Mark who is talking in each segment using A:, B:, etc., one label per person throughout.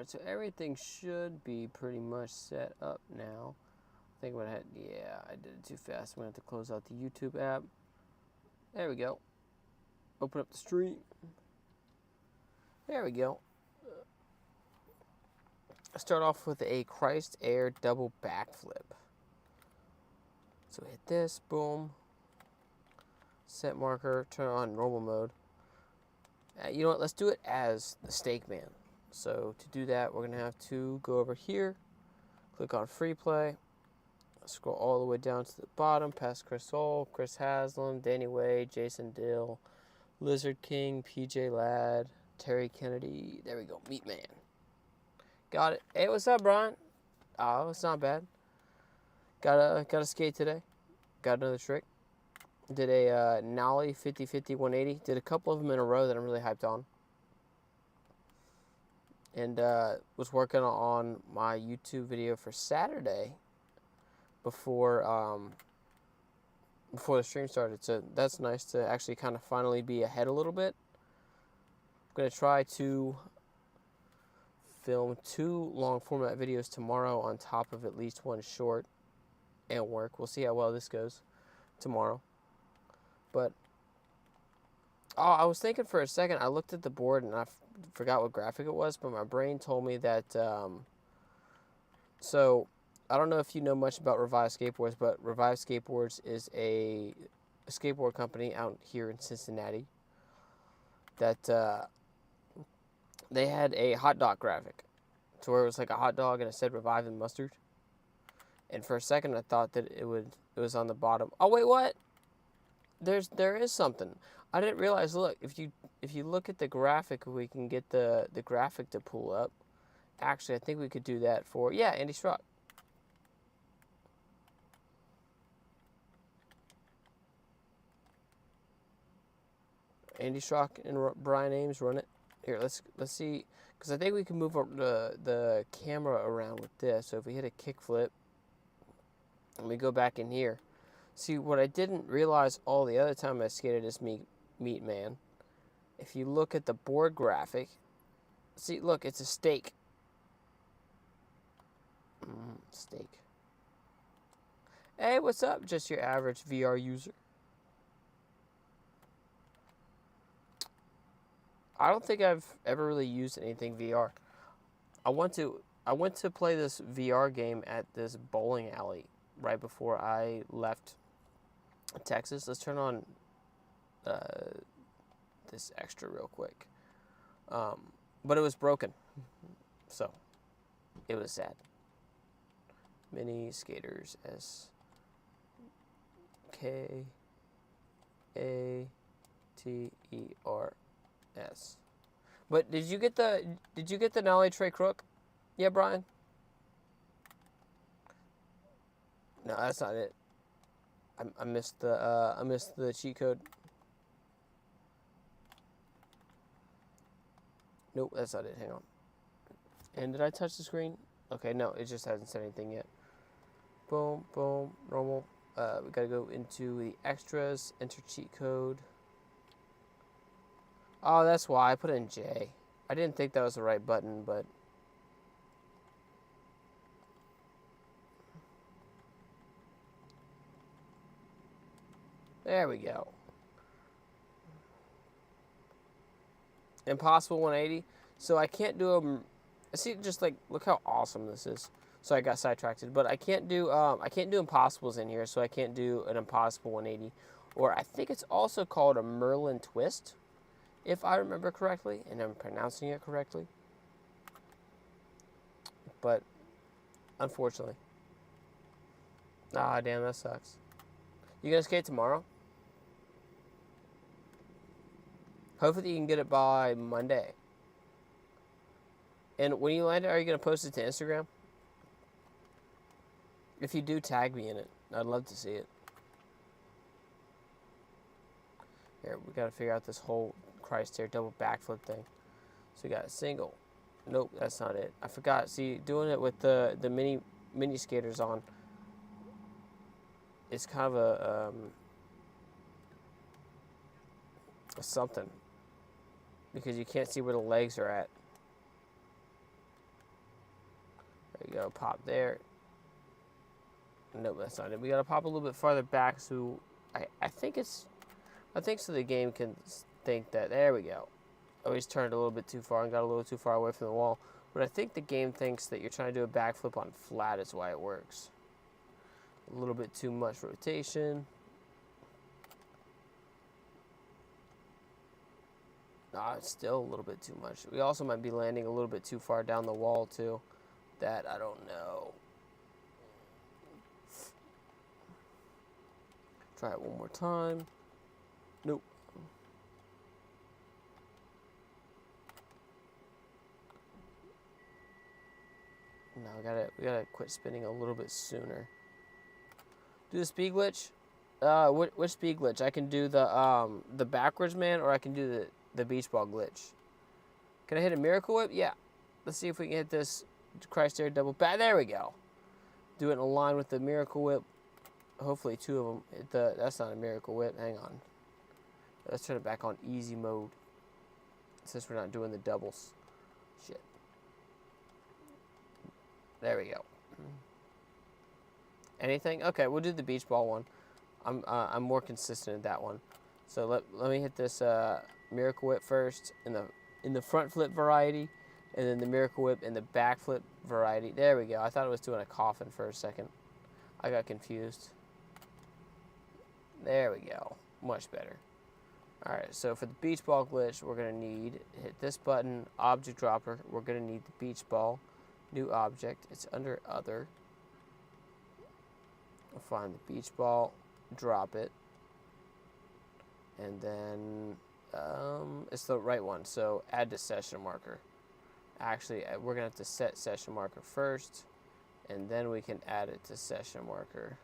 A: Alright, so everything should be pretty much set up now. I think what I had, yeah, I did it too fast. I'm going to have to close out the YouTube app. There we go. Open up the stream. There we go. Start off with a Christ Air double backflip. So hit this, boom. Set marker, turn on normal mode. You know what, let's do it as the Stake Man. So to do that, we're going to have to go over here, click on free play, scroll all the way down to the bottom, past Chris Soul, Chris Haslam, Danny Way, Jason Dill, Lizard King, PJ Ladd, Terry Kennedy. There we go, Meat Man. Got it. Hey, what's up, Brian? Oh, it's not bad. Got a skate today. Got another trick. Did a nollie 50-50 180. Did a couple of them in a row that I'm really hyped on. And was working on my YouTube video for Saturday before the stream started. So that's nice to actually kind of finally be ahead a little bit. I'm going to try to film 2 long format videos tomorrow on top of at least 1 short and work. We'll see how well this goes tomorrow. But I was thinking for a second, I looked at the board and I forgot what graphic it was, but my brain told me that, so I don't know if you know much about Revive Skateboards, but Revive Skateboards is a skateboard company out here in Cincinnati that they had a hot dog graphic to where it was like a hot dog and it said Revive and mustard. And for a second, I thought that it was on the bottom. Oh, wait, what? There is something. I didn't realize, look, if you look at the graphic, we can get the graphic to pull up. Actually, I think we could do that for, yeah, Andy Strzok. Andy Strzok and Brian Ames run it. Here, let's see, because I think we can move the camera around with this. So if we hit a kickflip, and we go back in here. See, what I didn't realize all the other time I skated as Meat Man, if you look at the board graphic, see, look, it's a stake. Stake. Hey, what's up? Just your average VR user. I don't think I've ever really used anything VR. I went to play this VR game at this bowling alley right before I left Texas. Let's turn on this extra real quick. But it was broken, so it was sad. Mini Skaters SKATERS. But did you get the nollie tray crook? Yeah, Brian. No, that's not it. I missed the cheat code. Nope, that's not it. Hang on. And did I touch the screen? Okay, no, it just hasn't said anything yet. Boom, boom, normal. We gotta go into the extras, enter cheat code. Oh, that's why I put in J. I didn't think that was the right button, but there we go. Impossible 180. So I can't do them. See, just like, look how awesome this is. So I got sidetracked, but I can't do impossibles in here. So I can't do an impossible 180, or I think it's also called a Merlin twist, if I remember correctly, and I'm pronouncing it correctly. But unfortunately, damn, that sucks. You gonna skate tomorrow? Hopefully you can get it by Monday. And when you land it, are you going to post it to Instagram? If you do, tag me in it. I'd love to see it. Here, we got to figure out this whole Christ here double backflip thing. So we got a single. Nope, that's not it. I forgot. See, doing it with the mini skaters on, it's kind of a something, because you can't see where the legs are at. go. Pop there. Nope, that's not it. We gotta pop a little bit farther back so I think so the game can think that, there we go. Always turned a little bit too far and got a little too far away from the wall. But I think the game thinks that you're trying to do a backflip on flat is why it works. A little bit too much rotation. It's still a little bit too much. We also might be landing a little bit too far down the wall too. That I don't know. Try it one more time. Nope. No, we gotta quit spinning a little bit sooner. Do the speed glitch. Which speed glitch? I can do the backwards man, or I can do the beach ball glitch. Can I hit a miracle whip? Yeah. Let's see if we can hit this Christ air double back. There we go. Do it in a line with the miracle whip. Hopefully two of them. That's not a miracle whip. Hang on. Let's turn it back on easy mode. Since we're not doing the doubles. Shit. There we go. Anything? Okay, we'll do the beach ball one. I'm more consistent at that one. So let me hit this miracle whip first in the front flip variety, and then the miracle whip in the back flip variety. There we go. I thought it was doing a coffin for a second. I got confused. There we go. Much better. All right, so for the beach ball glitch, we're going to hit this button, object dropper. We're going to need the beach ball, new object. It's under other. We'll find the beach ball, drop it, and then it's the right one. So add to session marker. Actually, we're going to have to set session marker first, and then we can add it to session marker.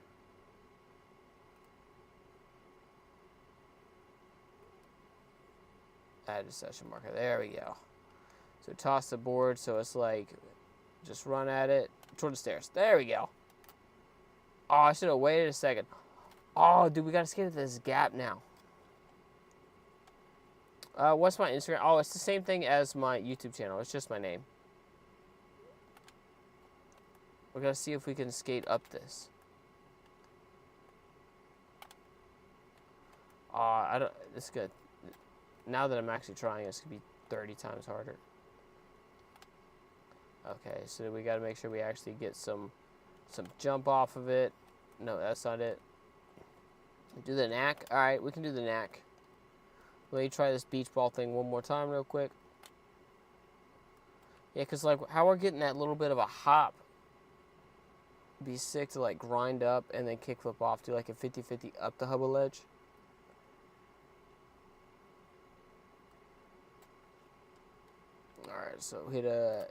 A: Add to session marker. There we go. So toss the board so it's like, just run at it toward the stairs. There we go. Oh, I should have waited a second. Oh, dude, we got to skate at this gap now. What's my Instagram? Oh, it's the same thing as my YouTube channel. It's just my name. We're going to see if we can skate up this. It's good. Now that I'm actually trying, it's going to be 30 times harder. Okay, so we got to make sure we actually get some jump off of it. No, that's not it. Do the knack. All right, we can do the knack. Let me try this beach ball thing one more time real quick. Yeah, because like how we're getting that little bit of a hop. Be sick to like grind up and then kickflip off. Do like a 50-50 up the hubba ledge. All right, so hit a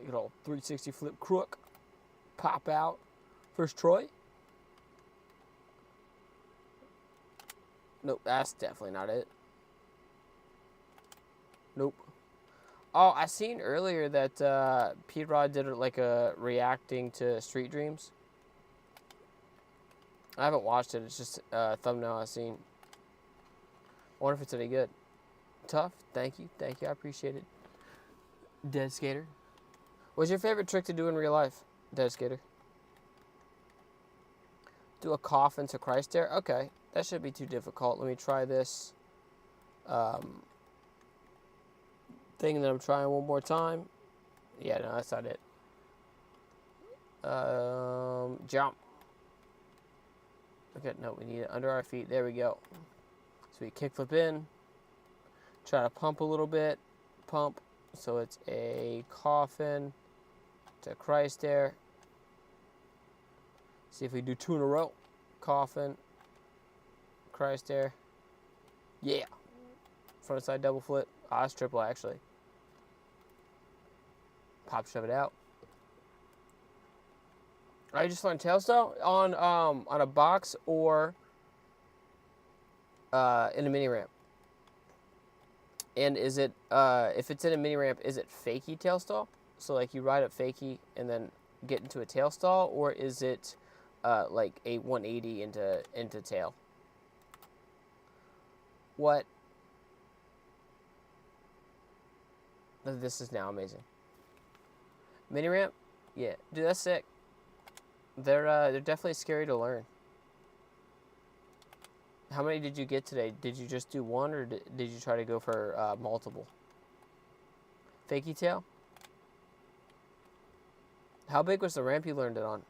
A: good old 360 flip crook. Pop out. First Troy. Nope, that's definitely not it. Nope. Oh, I seen earlier that P-Rod did like a reacting to Street Dreams. I haven't watched it. It's just a thumbnail I've seen. I wonder if it's any good. Tough. Thank you. Thank you. I appreciate it. Dead Skater. What's your favorite trick to do in real life, Dead Skater? Do a coffin to Christ there. Okay, that shouldn't be too difficult. Let me try this thing that I'm trying one more time. Yeah, no, that's not it. Jump. Okay, no, we need it under our feet. There we go. So we kickflip in. Try to pump a little bit. Pump. So it's a coffin to Christ there. See if we do two in a row. Coffin. Christ there. Yeah. Front side double flip. Ah, it's triple actually. Pop, shove it out. I just learned tail style on a box or in a mini ramp. And is it if it's in a mini ramp, is it fakie tail stall? So like you ride up fakie and then get into a tail stall, or is it like a 180 into tail? What? This is now amazing. Mini ramp? Yeah, dude, that's sick. They're definitely scary to learn. How many did you get today? Did you just do one, or did you try to go for multiple? Fakey tail? How big was the ramp you learned it on?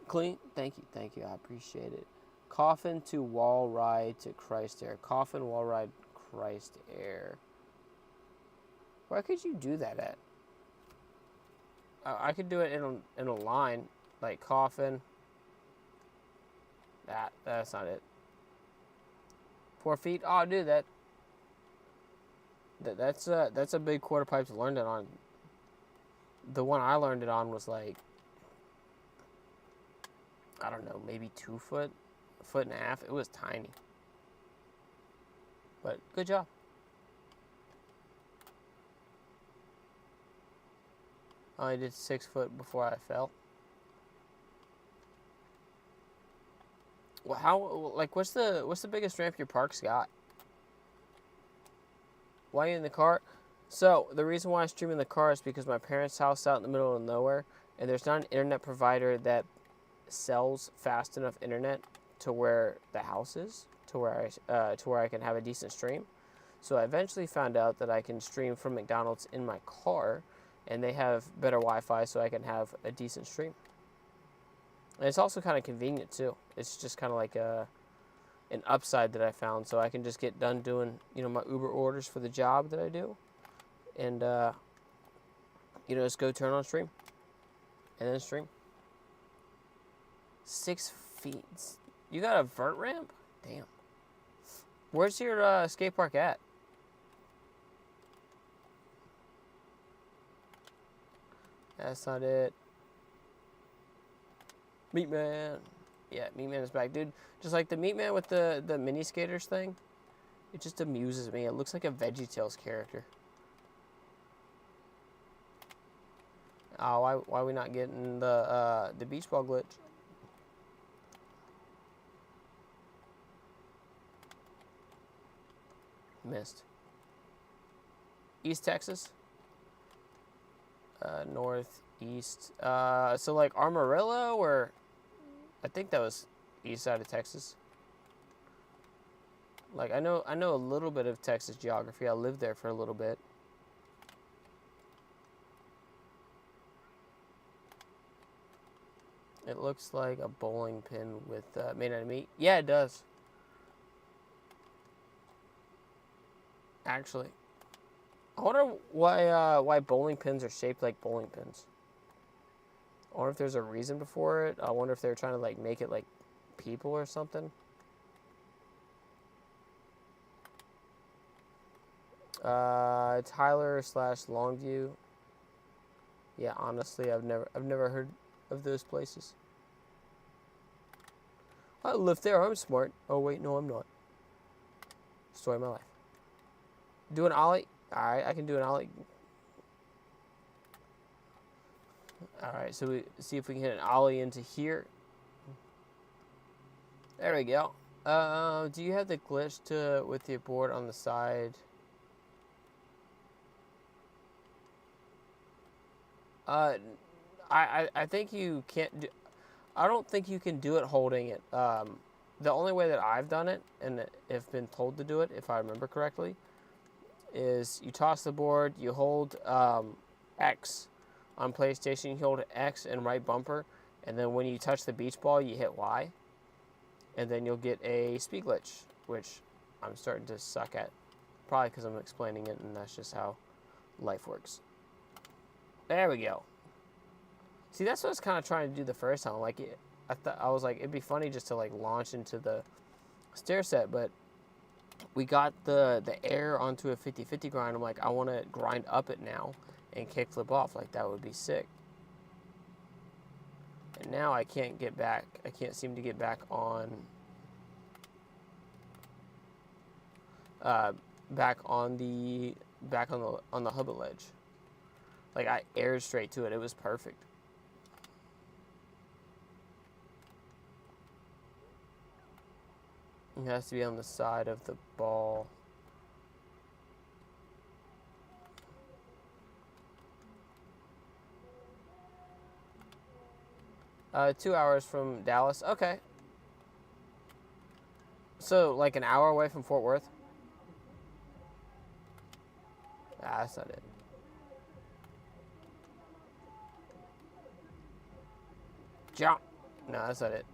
A: Clean? Thank you, I appreciate it. Coffin to wall ride to Christ Air. Coffin, wall ride, Christ Air. Where could you do that at? I could do it in a line, like coffin. That's not it. 4 feet? Oh, dude, that's a big quarter pipe to learn it on. The one I learned it on was like, I don't know, maybe 2 foot, a foot and a half. It was tiny. But good job. I did 6 foot before I fell. Well, how, like, what's the biggest ramp your park's got? Why are you in the car? So the reason why I stream in the car is because my parents' house out in the middle of nowhere, and there's not an internet provider that sells fast enough internet to where the house is, to where I can have a decent stream. So I eventually found out that I can stream from McDonald's in my car, and they have better Wi-Fi, so I can have a decent stream. And it's also kind of convenient too. It's just kind of like an upside that I found, so I can just get done doing, you know, my Uber orders for the job that I do, and you know, just go turn on stream, and then stream. 6 feet. You got a vert ramp? Damn. Where's your skate park at? That's not it. Meat Man. Yeah, Meat Man is back, dude. Just like the Meat Man with the mini skaters thing. It just amuses me. It looks like a VeggieTales character. Oh, why are we not getting the beach ball glitch? Missed. East Texas. Northeast. So like Amarillo, or I think that was east side of Texas. Like I know a little bit of Texas geography. I lived there for a little bit. It looks like a bowling pin with made out of meat. Yeah, it does. Actually, I wonder why bowling pins are shaped like bowling pins. I wonder if there's a reason before it. I wonder if they're trying to like make it like people or something. Tyler / Longview. Yeah, honestly, I've never heard of those places. I live there. I'm smart. Oh wait, no, I'm not. Story of my life. Do an ollie. All right, I can do an ollie. All right, so we see if we can hit an ollie into here. There we go. Do you have the glitch with your board on the side? I think you can't do. I don't think you can do it holding it. The only way that I've done it, and have been told to do it, if I remember correctly, is you toss the board, you hold X on PlayStation, you hold X and right bumper, and then when you touch the beach ball, you hit Y, and then you'll get a speed glitch, which I'm starting to suck at, probably because I'm explaining it, and that's just how life works. There we go. See, that's what I was kind of trying to do the first time. Like, I was like, it'd be funny just to like launch into the stair set, but we got the air onto a 50-50 grind. I'm like, I want to grind up it now and kickflip off. Like, that would be sick. And now I can't get back. I can't seem to get back on the hubbit ledge. Like, I aired straight to it. It was perfect. It has to be on the side of the ball. 2 hours from Dallas. Okay. So, like an hour away from Fort Worth? Ah, that's not it. Jump. No, that's not it.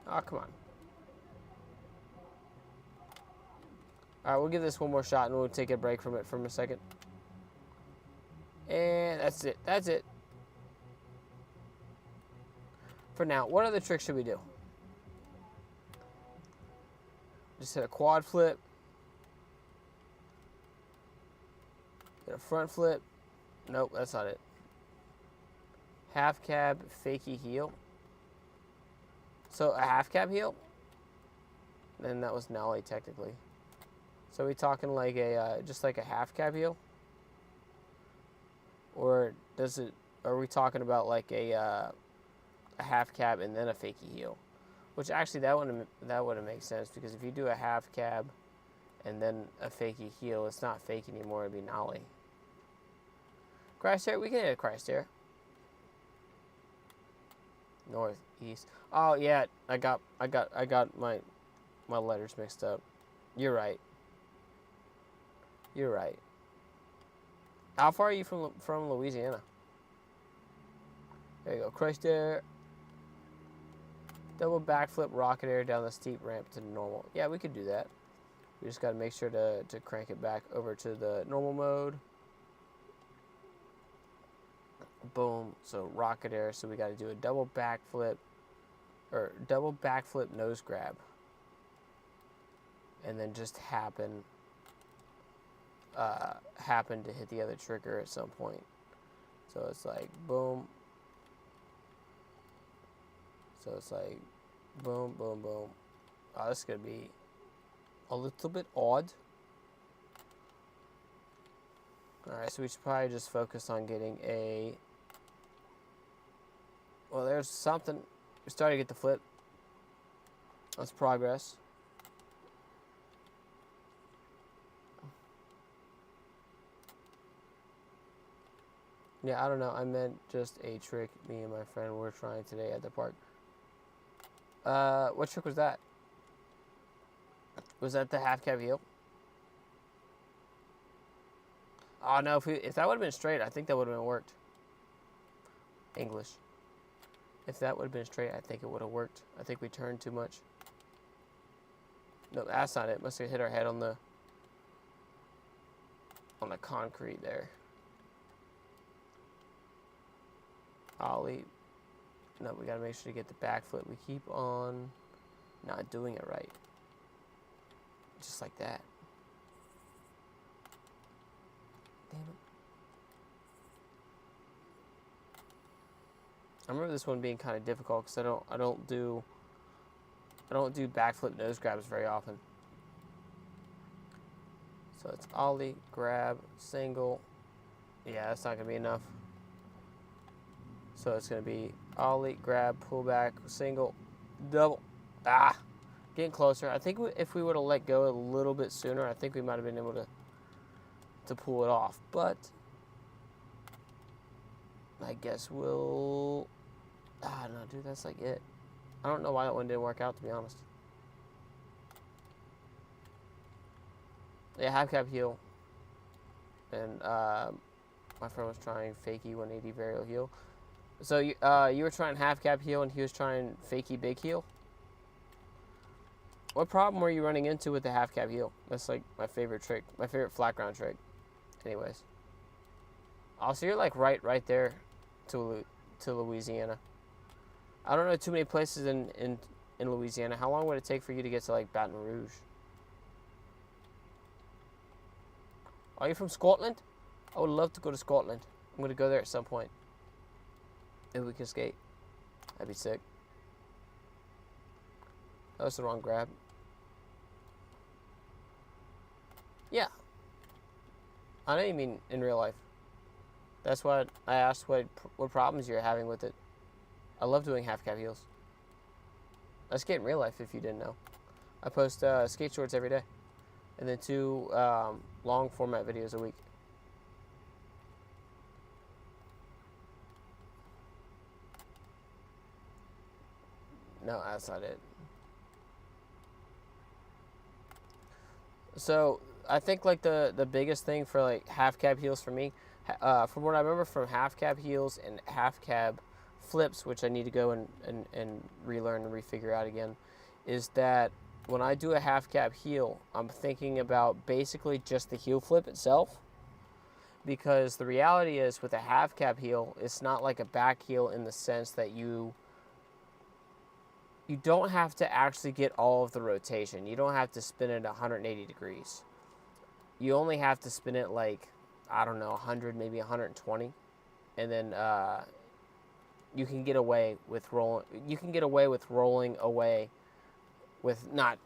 A: Oh, come on. All right, we'll give this one more shot, and we'll take a break from it for a second. And that's it. That's it. For now, what other tricks should we do? Just hit a quad flip. Hit a front flip. Nope, that's not it. Half cab, fakie heel. So a half cab heel? Then that was nollie technically. So are we talking like a just like a half cab heel? Or does it? Are we talking about like a half cab and then a fakie heel? Which actually that wouldn't make sense, because if you do a half cab and then a fakie heel, it's not fake anymore. It'd be nollie. Christ air, we can hit a Christ air. Northeast. Oh yeah, I got my letters mixed up. You're right. You're right. How far are you from Louisiana? There you go. Christ air. Double backflip rocket air down the steep ramp to normal. Yeah, we could do that. We just got to make sure to crank it back over to the normal mode. Boom. So rocket air. So we got to do a double backflip nose grab, and then just happen to hit the other trigger at some point. So it's like boom. So it's like boom, boom, boom. Oh, this is gonna be a little bit odd. Alright, so we should probably just focus on getting a... Well, there's something. We're starting to get the flip. That's progress. Yeah, I don't know. I meant just a trick me and my friend were trying today at the park. What trick was that? Was that the half cab heel? Oh no, if that would have been straight, I think that would have worked. English. If that would have been straight, I think it would have worked. I think we turned too much. No, that's not it. Must have hit our head on the concrete there. Ollie. No, we gotta make sure to get the backflip. We keep on not doing it right. Just like that. Damn it. I remember this one being kind of difficult because I don't do backflip nose grabs very often. So it's ollie, grab, single. Yeah, that's not gonna be enough. So it's gonna be ollie, grab, pull back, single, double. Ah, getting closer. I think if we would have let go a little bit sooner, I think we might have been able to pull it off. But I guess we'll... Ah, no, dude, that's like it. I don't know why that one didn't work out, to be honest. Yeah, half cab heel. And my friend was trying fakie 180 varial heel. So you were trying half cab heel and he was trying fakie big heel? What problem were you running into with the half cab heel? That's like my favorite trick, my favorite flat ground trick. Anyways. Oh, so you're like right there to Louisiana. I don't know too many places in Louisiana. How long would it take for you to get to like Baton Rouge? Are you from Scotland? I would love to go to Scotland. I'm going to go there at some point. If we can skate. That'd be sick. That was the wrong grab. Yeah. I know you mean in real life. That's why I asked what problems you're having with it. I love doing half cab heels. I skate in real life if you didn't know. I post skate shorts every day. And then 2 long format videos a week. No, that's not it. So I think like the biggest thing for like half cab heels for me, from what I remember from half cab heels and half cab flips, which I need to go and relearn and refigure out again, is that when I do a half cab heel, I'm thinking about basically just the heel flip itself. Because the reality is with a half cab heel, it's not like a back heel in the sense that you don't have to actually get all of the rotation. You don't have to spin it 180 degrees. You only have to spin it like, I don't know, 100, maybe 120. And then you can get away with rolling. You can get away with rolling away with not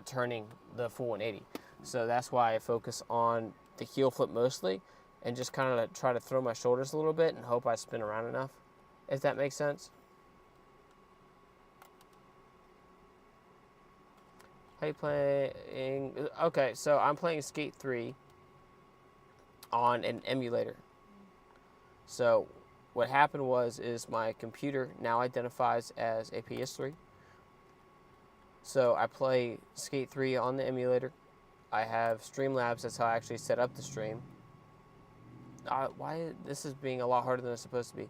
A: turning the full 180. So that's why I focus on the heel flip mostly and just kind of try to throw my shoulders a little bit and hope I spin around enough. If that makes sense. How you playing? Okay, so I'm playing Skate 3 on an emulator. So what happened is my computer now identifies as a PS3. So I play Skate 3 on the emulator. I have Streamlabs. That's how I actually set up the stream. Why this is being a lot harder than it's supposed to be.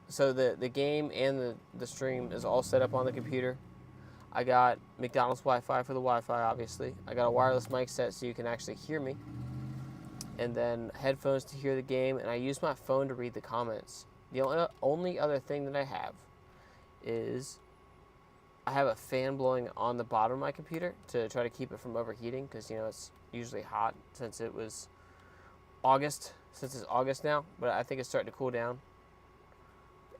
A: So the game and the stream is all set up on the computer. I got McDonald's Wi-Fi for the Wi-Fi, obviously. I got a wireless mic set so you can actually hear me. And then headphones to hear the game. And I use my phone to read the comments. The only other thing that I have is I have a fan blowing on the bottom of my computer to try to keep it from overheating. Because, it's usually hot since it was August. Since it's August now. But I think it's starting to cool down.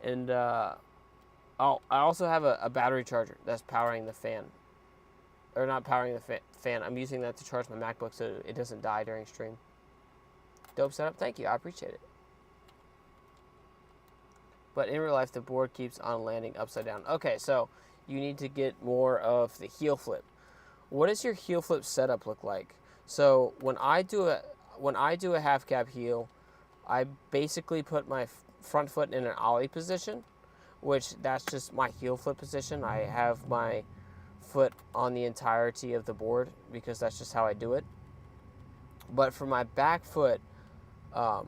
A: And I also have a battery charger that's powering the fan. Or not powering the fan. I'm using that to charge my MacBook so it doesn't die during stream. Dope setup. Thank you. I appreciate it. But in real life, the board keeps on landing upside down. Okay, so you need to get more of the heel flip. What does your heel flip setup look like? So when I do a half cab heel, I basically put my front foot in an ollie position, which that's just my heel flip position. I have my foot on the entirety of the board because that's just how I do it. But for my back foot, I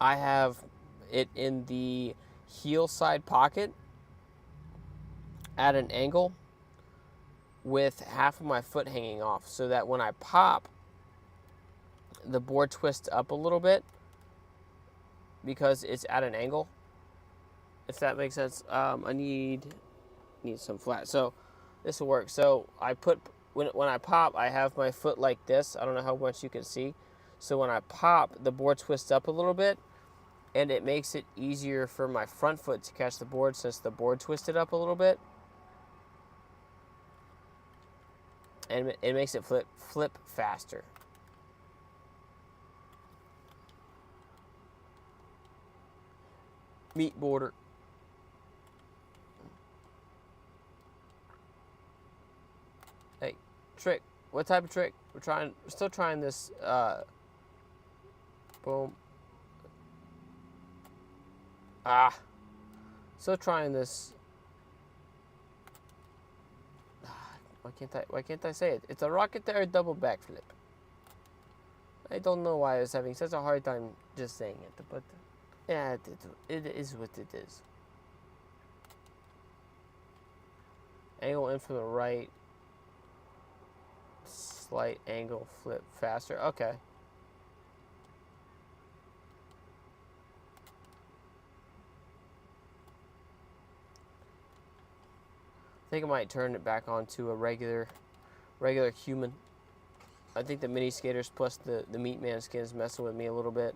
A: have it in the heel side pocket at an angle with half of my foot hanging off so that when I pop, the board twists up a little bit because it's at an angle. If that makes sense. I need some flat. So this will work. So I put when I pop, I have my foot like this. I don't know how much you can see. So when I pop, the board twists up a little bit, and it makes it easier for my front foot to catch the board since the board twisted up a little bit. And it makes it flip faster. Meat border. Hey, trick. What type of trick? We're still trying this. Boom. Still trying this. Why can't I say it? It's a rocket air double backflip. I don't know why I was having such a hard time just saying it, but yeah, it is what it is. Angle in from the right. Slight angle flip faster. Okay. I think I might turn it back onto a regular human. I think the mini skaters plus the meat man skin is messing with me a little bit.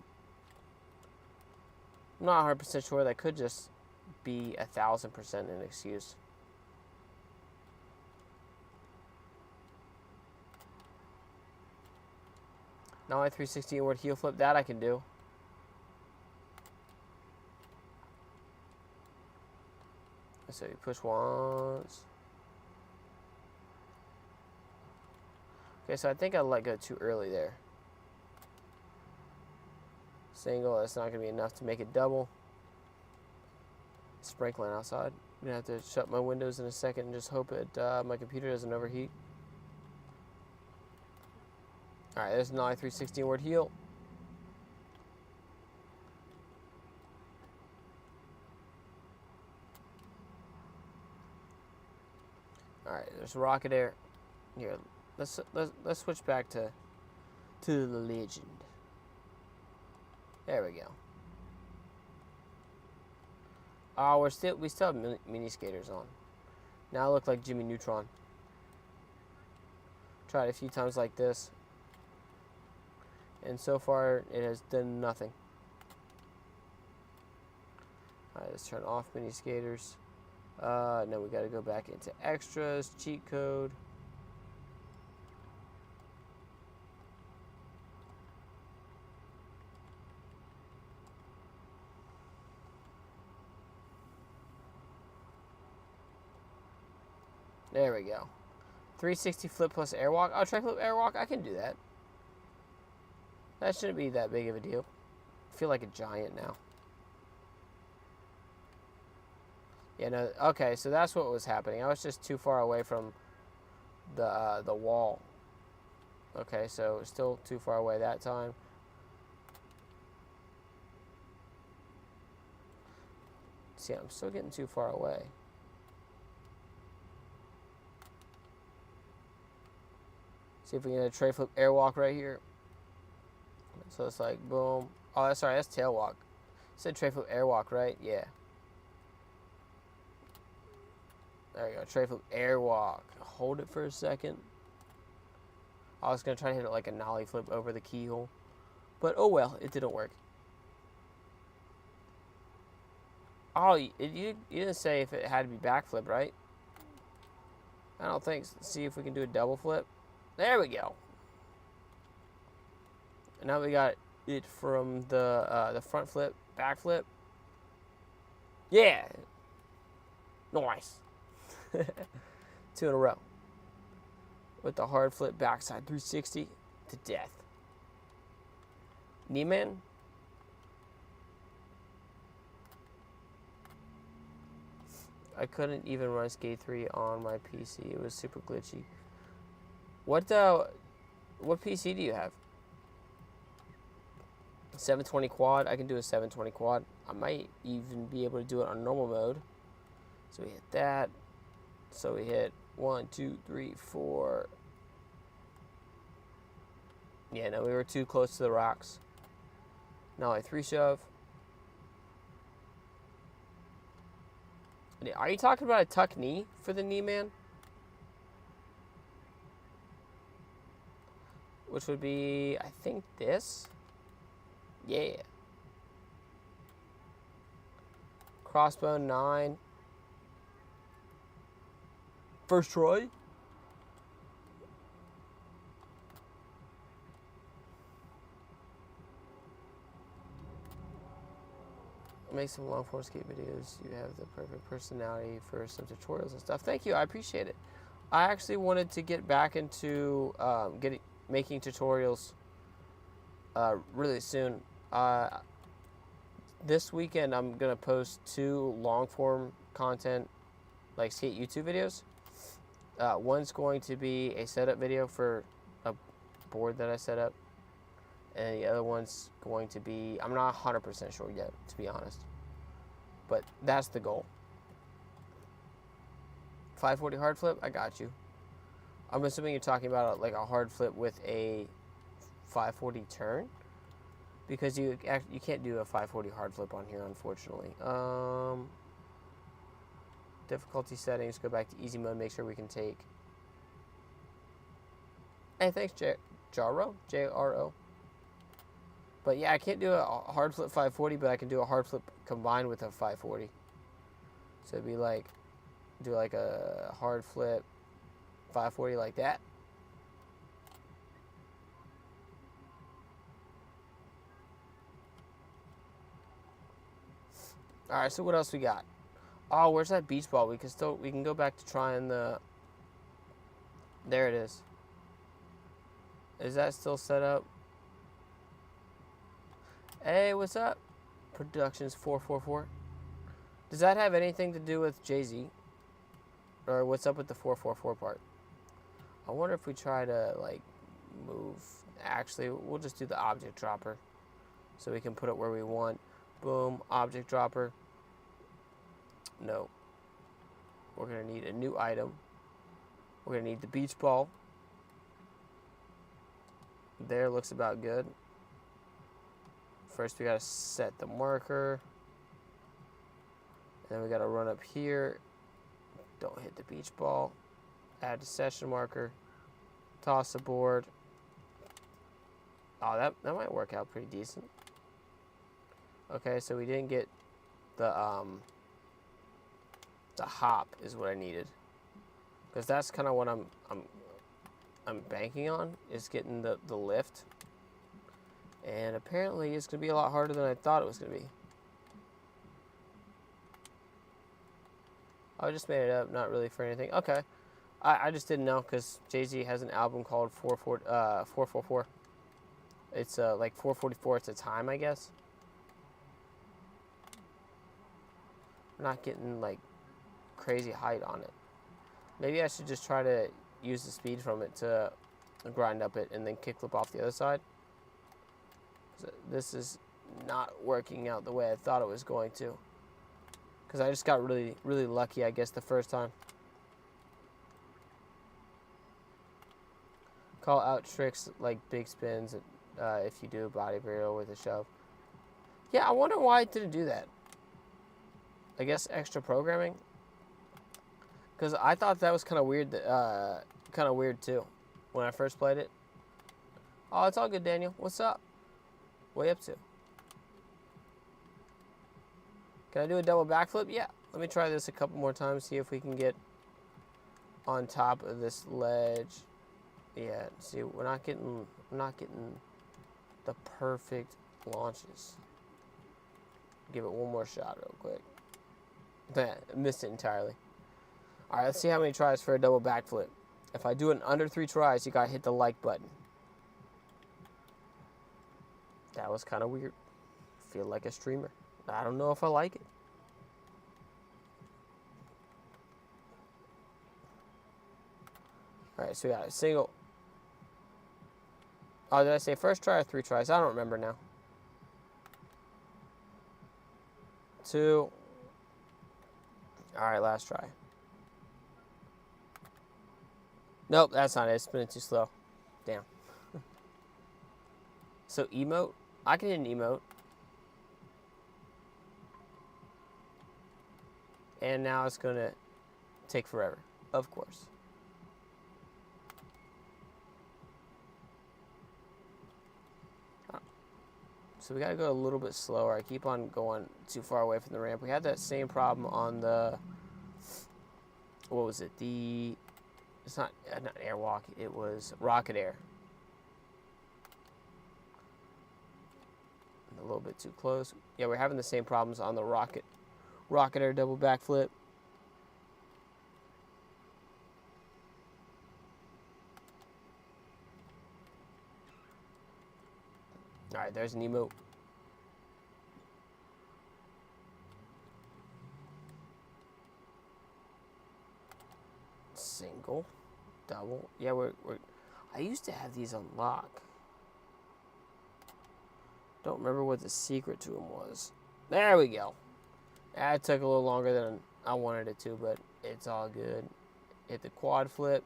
A: I'm not 100% sure. That could just be 1,000% an excuse. Now my 360 inward heel flip, that I can do. So you push once. Okay, so I think I let go too early there. Single, that's not going to be enough to make it double. sprinkling outside. I'm going to have to shut my windows in a second and just hope it my computer doesn't overheat. Alright, there's an I-360 inward heel. Alright, there's Rocket Air. Here, let's switch back to the legend. There we go. Oh, we still have mini skaters on. Now I look like Jimmy Neutron. Tried a few times like this, and so far it has done nothing. Alright, let's turn off mini skaters. Now we got to go back into extras, cheat code. There we go. 360 flip plus airwalk. Oh, try flip airwalk. I can do that. That shouldn't be that big of a deal. I feel like a giant now. Yeah, no. Okay, so that's what was happening. I was just too far away from the wall. Okay, so still too far away that time. See, I'm still getting too far away. See if we can get a tray flip airwalk right here. So it's like boom. Oh, that's sorry, that's tail walk. You said tray flip airwalk, right? Yeah. There we go. Tray flip airwalk. Hold it for a second. I was gonna try to hit it like a nollie flip over the keyhole, but oh well, it didn't work. Oh, you didn't say if it had to be backflip, right? I don't think so. Let's see if we can do a double flip. There we go. And now we got it from the front flip, back flip. Yeah. Nice. 2 in a row. With the hard flip backside 360 to death. Knee man. I couldn't even run Skate 3 on my PC. It was super glitchy. What PC do you have? 720 quad. I can do a 720 quad. I might even be able to do it on normal mode. So we hit that. So we hit 1, 2, 3, 4. Yeah, no, we were too close to the rocks. Now I 3 shove. Are you talking about a tuck knee for the knee man? Which would be, I think, this. Yeah. Crossbone 9. First try. Make some long form skate videos. You have the perfect personality for some tutorials and stuff. Thank you. I appreciate it. I actually wanted to get back into making tutorials really soon. This weekend I'm gonna post 2 long form content, like skate YouTube videos. One's going to be a setup video for a board that I set up, and the other one's going to be, I'm not 100% sure yet, to be honest, but that's the goal. 540 hard flip, I got you. I'm assuming you're talking about like a hard flip with a 540 turn, because you can't do a 540 hard flip on here, unfortunately. Difficulty settings, go back to easy mode, make sure we can take. Hey, thanks, Jaro, J-R-O. But yeah, I can't do a hard flip 540, but I can do a hard flip combined with a 540. So it'd be like, do like a hard flip 540 like that. All right, so what else we got? Oh, where's that beach ball? We can go back to trying the. There it is. Is that still set up? Hey, what's up? Productions 444. Does that have anything to do with Jay-Z? Or what's up with the 444 part? I wonder if we try to, like, move. Actually, we'll just do the object dropper. So we can put it where we want. Boom, object dropper. No. We're going to need a new item. We're going to need the beach ball. There, looks about good. First, we got to set the marker. And then we got to run up here. Don't hit the beach ball. Add the session marker. Toss the board. Oh, that might work out pretty decent. Okay, so we didn't get the hop is what I needed, because that's kind of what I'm banking on, is getting the lift. And apparently it's gonna be a lot harder than I thought it was gonna be. I just made it up, not really for anything. Okay, I just didn't know, because Jay-Z has an album called 444. It's like 444. It's a time, I guess. I'm not getting like crazy height on it. Maybe I should just try to use the speed from it to grind up it and then kickflip off the other side. This is not working out the way I thought it was going to, because I just got really, really lucky, I guess, the first time. Call out tricks like big spins if you do a body varial with a shove. Yeah, I wonder why it didn't do that. I guess extra programming, because I thought that was kind of weird too when I first played it. Oh, it's all good, Daniel. What's up? What are you up to? Can I do a double backflip? Yeah. Let me try this a couple more times, see if we can get on top of this ledge. Yeah. See, we're not getting the perfect launches. Give it one more shot real quick. Missed it entirely. All right, let's see how many tries for a double backflip. If I do it in under 3 tries, you gotta hit the like button. That was kind of weird. Feel like a streamer. I don't know if I like it. All right, so we got a single. Oh, did I say first try or 3 tries? I don't remember now. 2. All right, last try. Nope, that's not it. It's spinning too slow. Damn. So emote? I can hit an emote. And now it's going to take forever. Of course. So we got to go a little bit slower. I keep on going too far away from the ramp. We had that same problem on the, what was it? It's not Airwalk. It was Rocket Air. A little bit too close. Yeah, we're having the same problems on the Rocket Air double backflip. All right, there's an emote. Single, double. Yeah, I used to have these on lock. Don't remember what the secret to them was. There we go. That took a little longer than I wanted it to, but it's all good. Hit the quad flip.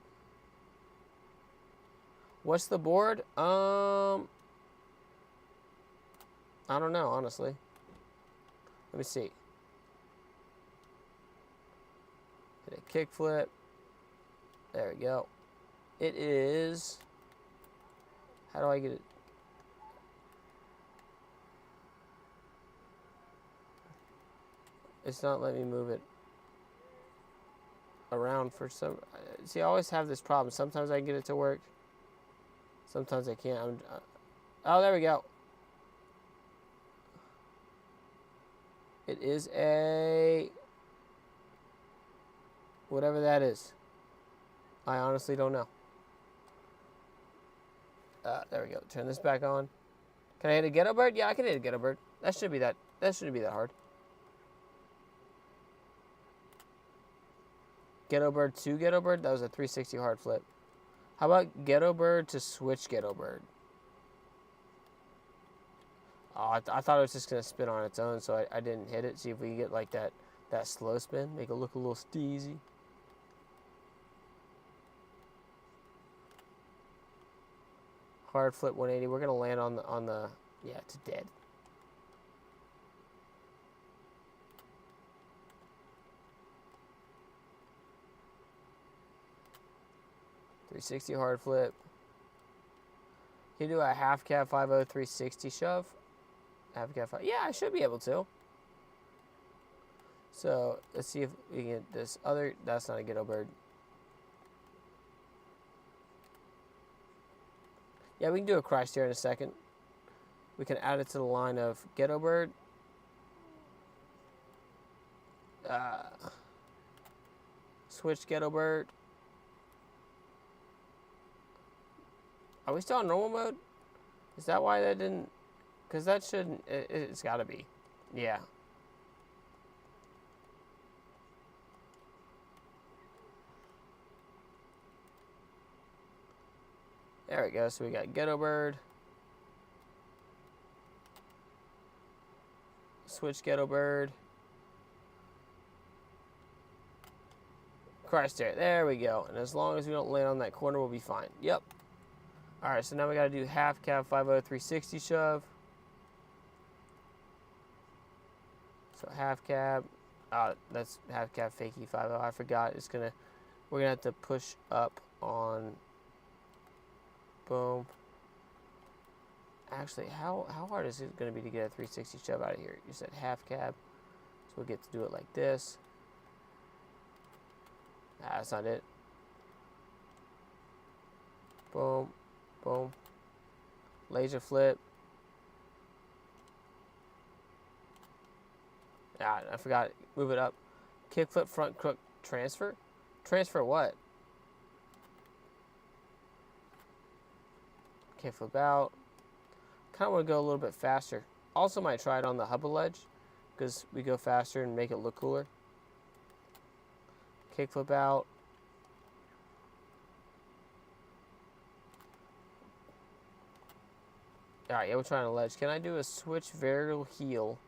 A: What's the board? I don't know, honestly. Let me see. Hit a kick flip. There we go. It is... How do I get it? It's not letting me move it around for some... See, I always have this problem. Sometimes I can get it to work. Sometimes I can't. Oh, there we go. It is a... whatever that is. I honestly don't know. There we go. Turn this back on. Can I hit a ghetto bird? Yeah, I can hit a ghetto bird. That shouldn't be that hard. Ghetto Bird to Ghetto Bird? That was a 360 hard flip. How about Ghetto Bird to switch Ghetto Bird? Oh, I thought it was just going to spin on its own, so I didn't hit it. See if we can get like that slow spin. Make it look a little steezy. Hard flip 180. We're going to land on the yeah, it's dead. .360 hard flip. Can you do a half cab 5.0 360 shove? Half cab 5. Yeah, I should be able to. So let's see if we can get this other. That's not a Ghetto Bird. Yeah, we can do a cry steer in a second. We can add it to the line of Ghetto Bird. Switch Ghetto Bird. Are we still on normal mode? Is that why that didn't? Because that shouldn't. It's got to be. Yeah. There we go. So we got Ghetto Bird. Switch Ghetto Bird. Cry steer. There we go. And as long as we don't land on that corner, we'll be fine. Yep. Alright, so now we got to do half cab 5.0 360 shove. So half cab. That's half cab fakie 5.0. I forgot. We're going to have to push up on. Boom. Actually, how hard is it going to be to get a 360 shove out of here? You said half cab. So we'll get to do it like this. That's not it. Boom. Boom. Laser flip. I forgot. Move it up. Kick flip front crook transfer. Transfer what? Kick flip out. Kind of want to go a little bit faster. Also might try it on the hubba ledge because we go faster and make it look cooler. Kick flip out. Alright, yeah, we're trying to ledge. Can I do a switch varial heel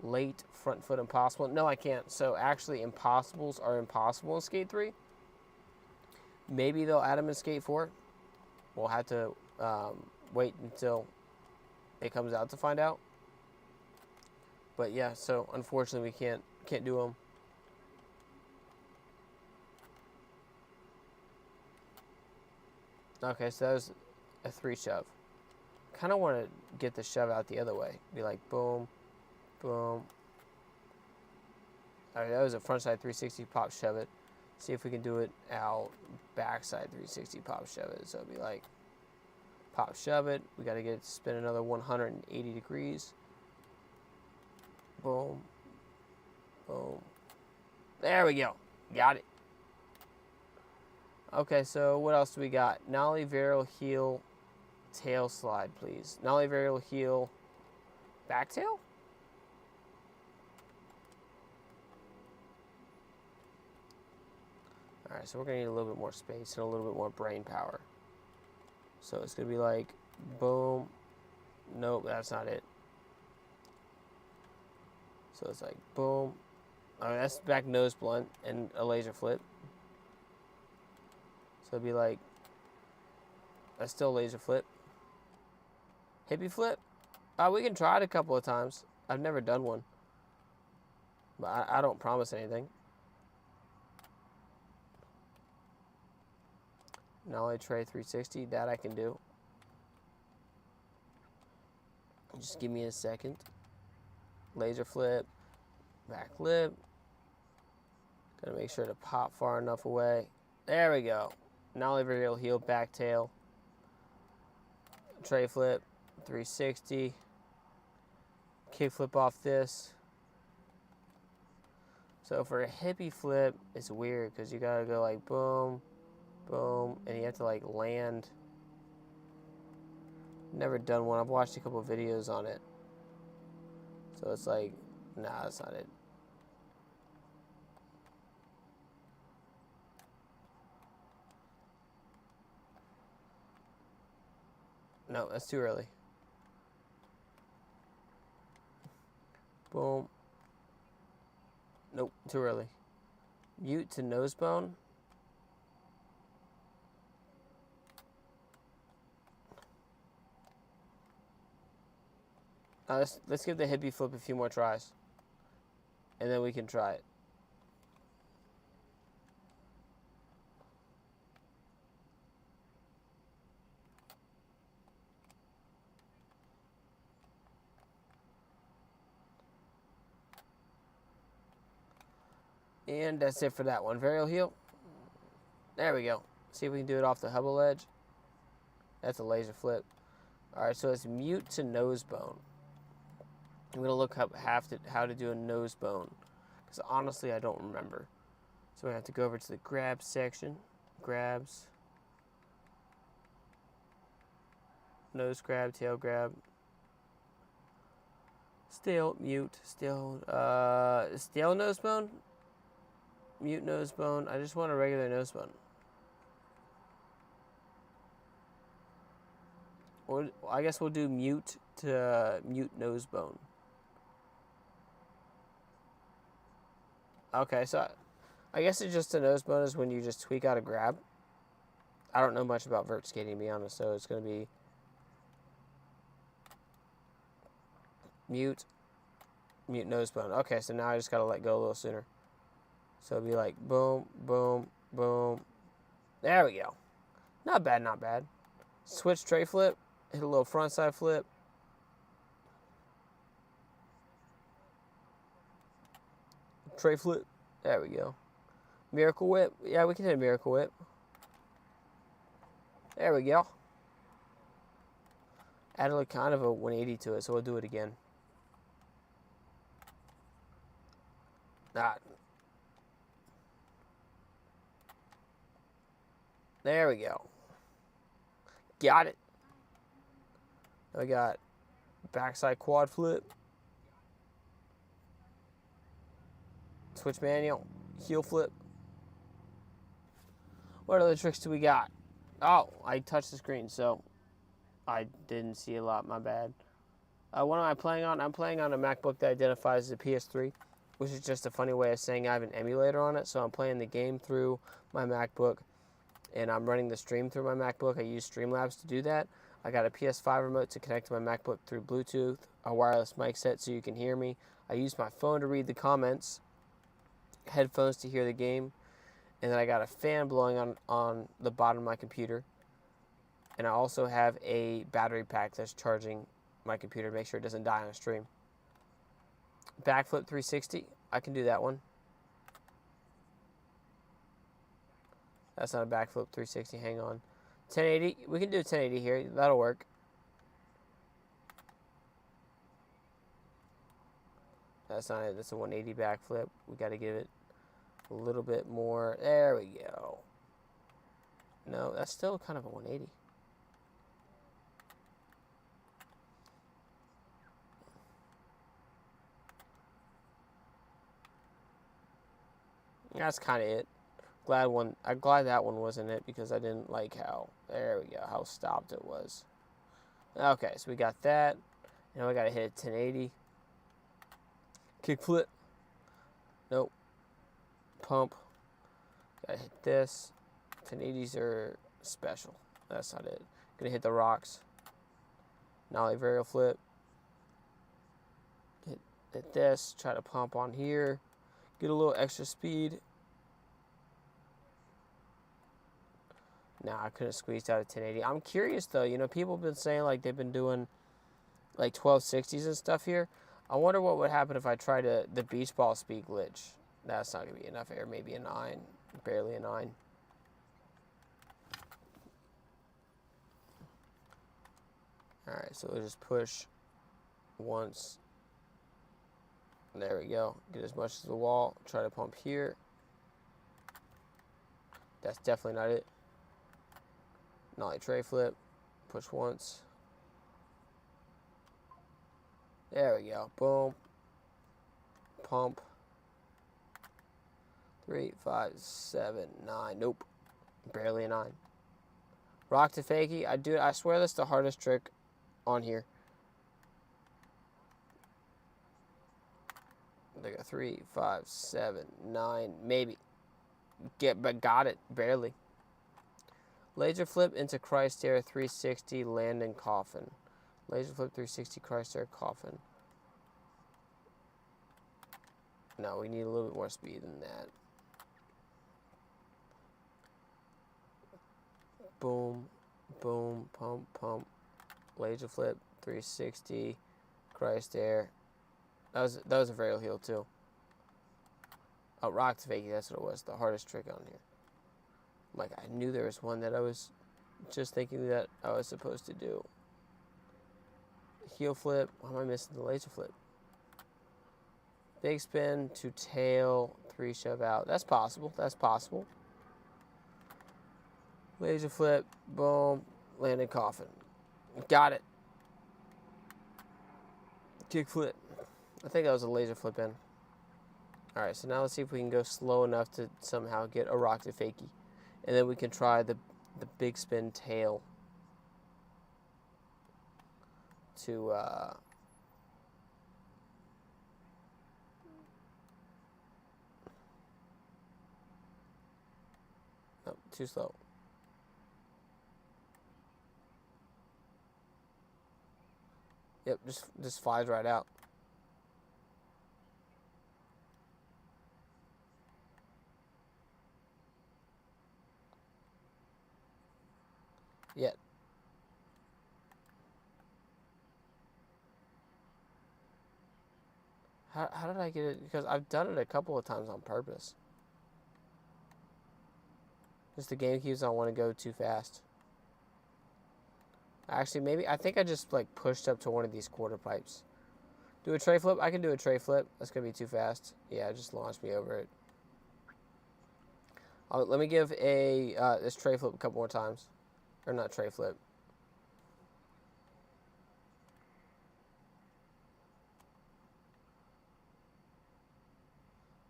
A: late front foot impossible? No, I can't. So actually impossibles are impossible in Skate 3. Maybe they'll add them in Skate 4. We'll have to wait until it comes out to find out. But yeah, so unfortunately we can't do them. Okay, so that was a 3 shove. Kind of want to get the shove out the other way. Be like boom, boom. All right, that was a frontside 360 pop shove it. See if we can do it out backside 360 pop shove it. So it'd be like pop shove it. We got to get it to spin another 180 degrees. Boom, boom. There we go. Got it. Okay, so what else do we got? Nollie varial heel tail slide, please. Nollie varial heel back tail? Alright, so we're going to need a little bit more space and a little bit more brain power. So it's going to be like, boom. Nope, that's not it. So it's like, boom. Alright, that's back nose blunt and a laser flip. So it'd be like, that's still laser flip. Hippie flip? We can try it a couple of times. I've never done one. But I don't promise anything. Nollie tray 360, that I can do. Just give me a second. Laser flip, back lip. Gotta make sure to pop far enough away. There we go. Nollie varial heel back tail. Tray flip, 360. Kick flip off this. So for a hippie flip, it's weird because you gotta go like boom, boom, and you have to like land. Never done one. I've watched a couple of videos on it. So it's like, nah, that's not it. No, that's too early. Boom. Nope, too early. Mute to nose bone. Let's give the hippie flip a few more tries. And then we can try it. And that's it for that one. Varial heel. There we go. See if we can do it off the hubble edge. That's a laser flip. Alright, so it's mute to nose bone. I'm going to look up how to do a nose bone. Because honestly, I don't remember. So we have to go over to the grab section. Grabs. Nose grab, tail grab. Stale, mute, stale nose bone? Mute nose bone. I just want a regular nose bone. Or I guess we'll do mute to mute nose bone. Okay, so I guess it's just a nose bone is when you just tweak out a grab. I don't know much about vert skating, to be honest, so it's going to be mute nose bone. Okay, so now I just got to let go a little sooner. So it'll be like boom, boom, boom. There we go. Not bad, not bad. Switch tray flip. Hit a little front side flip. Tray flip. There we go. Miracle whip. Yeah, we can hit a miracle whip. There we go. Added kind of a 180 to it, so we'll do it again. There we go. Got it. I got backside quad flip. Switch manual. Heel flip. What other tricks do we got? Oh, I touched the screen, so I didn't see a lot. My bad. What am I playing on? I'm playing on a MacBook that identifies as a PS3, which is just a funny way of saying I have an emulator on it. So I'm playing the game through my MacBook, and I'm running the stream through my MacBook. I use Streamlabs to do that. I got a PS5 remote to connect to my MacBook through Bluetooth, a wireless mic set so you can hear me. I use my phone to read the comments, headphones to hear the game, and then I got a fan blowing on the bottom of my computer. And I also have a battery pack that's charging my computer to make sure it doesn't die on a stream. Backflip 360, I can do that one. That's not a backflip 360, hang on. 1080, we can do 1080 here, that'll work. That's not it, that's a 180 backflip. We gotta give it a little bit more. There we go. No, that's still kind of a 180. That's kind of it. I'm glad that one wasn't it because I didn't like how, there we go, how stopped it was. Okay, so we got that. Now we gotta hit 1080. Kick flip. Nope. Pump. Gotta hit this. 1080s are special. That's not it. Gonna hit the rocks. Nollie varial flip. Hit this. Try to pump on here. Get a little extra speed. Nah, I couldn't squeeze out a 1080. I'm curious though. You know, people have been saying like they've been doing like 1260s and stuff here. I wonder what would happen if I tried the beach ball speed glitch. That's not gonna be enough air. Maybe a 9. Barely a 9. Alright, so we'll just push once. There we go. Get as much as the wall. Try to pump here. That's definitely not it. Nollie tray flip. Push once. There we go. Boom. Pump. 3, 5, 7, 9. Nope. Barely a 9. Rock to fakie. I swear that's the hardest trick on here. They got 3, 5, 7, 9, maybe. But got it barely. Laser flip into Christ air 360 landing coffin. Laser flip 360 Christ air coffin. No, we need a little bit more speed than that. Boom, boom, pump, pump. Laser flip 360 Christ air. That was a varial heel too. Oh, rock to fakie, that's what it was. The hardest trick on here. Like, I knew there was one that I was just thinking that I was supposed to do. Heel flip. Why am I missing the laser flip? Big spin to tail, 3 shove out. That's possible. That's possible. Laser flip. Boom. Landing coffin. Got it. Kick flip. I think that was a laser flip in. Alright, so now let's see if we can go slow enough to somehow get a rock to fakie. And then we can try the big spin tail to no, too slow. Yep, just flies right out. Yet. How did I get it? Because I've done it a couple of times on purpose. Just the game keeps on wanting to go too fast. Actually, maybe, I think I just like pushed up to one of these quarter pipes. Do a tray flip? I can do a tray flip. That's going to be too fast. Yeah, it just launched me over it. Let me give this tray flip a couple more times. Or not tray flip.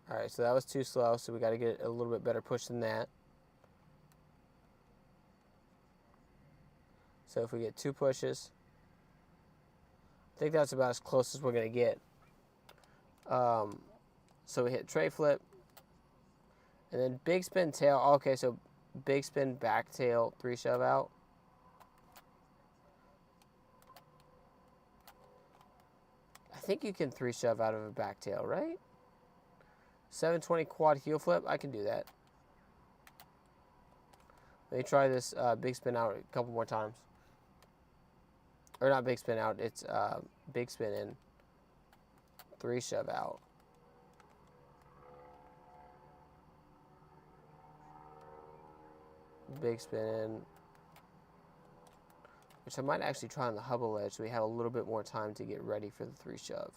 A: Alright, so that was too slow, so we got to get a little bit better push than that. So if we get 2 pushes, I think that's about as close as we're going to get. So we hit tray flip, and then big spin tail. Okay, so big spin back tail, 3 shove out. I think you can 3 shove out of a back tail, right? 720 quad heel flip, I can do that. Let me try this big spin out a couple more times. Or not big spin out, it's big spin in, 3 shove out. Big spin in. Which I might actually try on the hubble edge so we have a little bit more time to get ready for the 3 shove.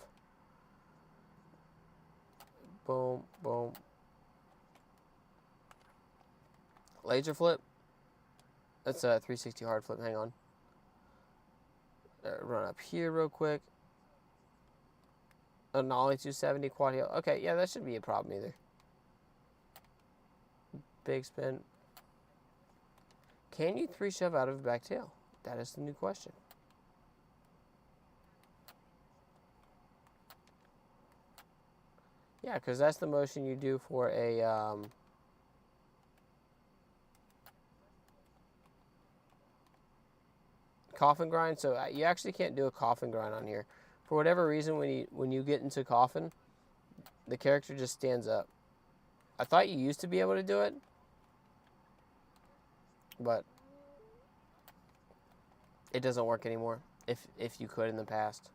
A: Boom, boom. Laser flip. That's a 360 hard flip, hang on. Run up here real quick. A nollie 270 quad heel. Okay, yeah, that shouldn't be a problem either. Big spin. Can you 3 shove out of a back tail? That is the new question. Yeah, because that's the motion you do for a coffin grind. So you actually can't do a coffin grind on here. For whatever reason, when you get into coffin, the character just stands up. I thought you used to be able to do it, but it doesn't work anymore. If you could in the past,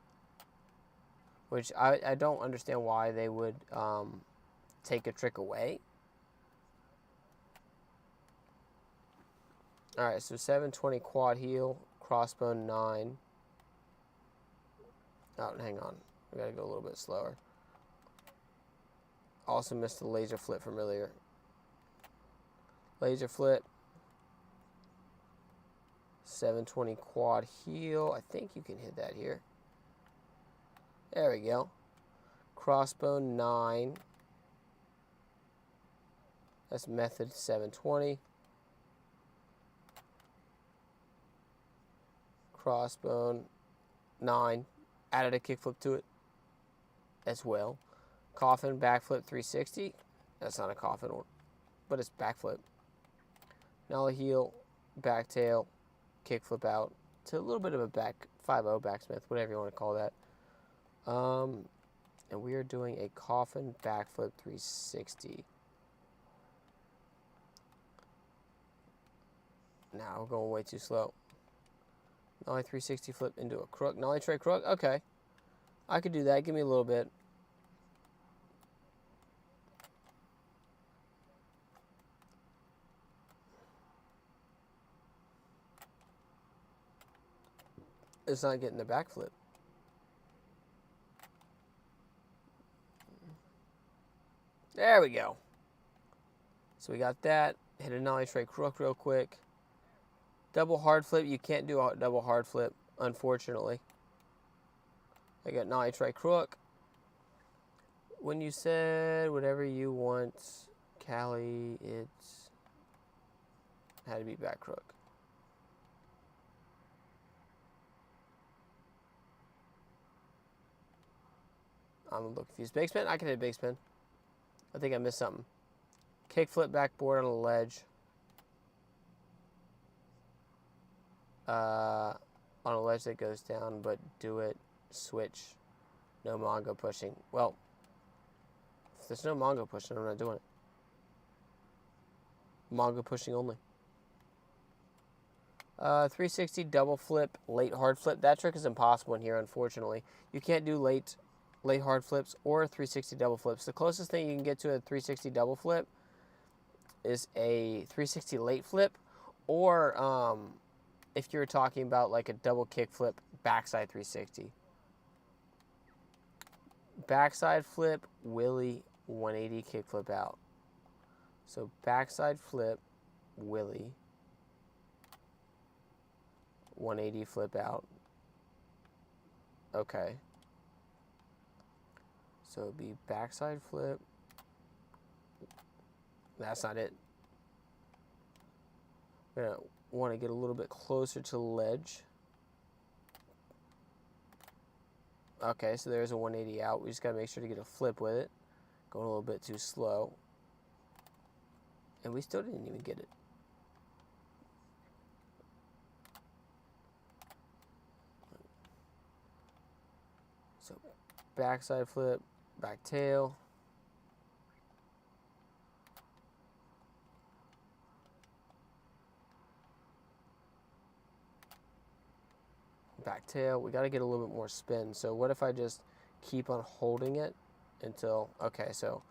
A: which I don't understand why they would take a trick away. All right, so 720 quad heel, crossbone 9. Oh, hang on. We gotta go a little bit slower. Also missed the laser flip from earlier. Laser flip. 720 quad heel. I think you can hit that here. There we go. Crossbone 9. That's method 720. crossbone, 9. Added a kickflip to it as well. Coffin, backflip, 360. That's not a coffin, but it's backflip. Nollie heel, backtail, kickflip out to a little bit of a back 5-0 backsmith, whatever you want to call that. And we are doing a coffin backflip 360. Now we're going way too slow. Nollie 360 flip into a crook. Nollie tray crook. Okay. I could do that. Give me a little bit. It's not getting the backflip. There we go. So we got that. Hit a nollie tray crook real quick. Double hard flip. You can't do a double hard flip, unfortunately. I got nollie tray crook. When you said whatever you want, Callie, it's had to be back crook. I'm a little confused. Big spin? I can hit a big spin. I think I missed something. Kick flip backboard on a ledge. On a ledge that goes down, but do it, switch. No Mongo pushing. Well, if there's no Mongo pushing, I'm not doing it. Mongo pushing only. 360 double flip, late hard flip. That trick is impossible in here, unfortunately. You can't do late hard flips or 360 double flips. The closest thing you can get to a 360 double flip is a 360 late flip, or if you're talking about like a double kick flip backside 360. Backside flip, Willie, 180 kick flip out. So backside flip, Willie, 180 flip out. Okay. So it'd be backside flip. That's not it. We're going to want to get a little bit closer to the ledge. Okay, so there's a 180 out. We just got to make sure to get a flip with it. Going a little bit too slow. And we still didn't even get it. So backside flip, back tail. Back tail. We got to get a little bit more spin. So what if I just keep on holding it until, okay, so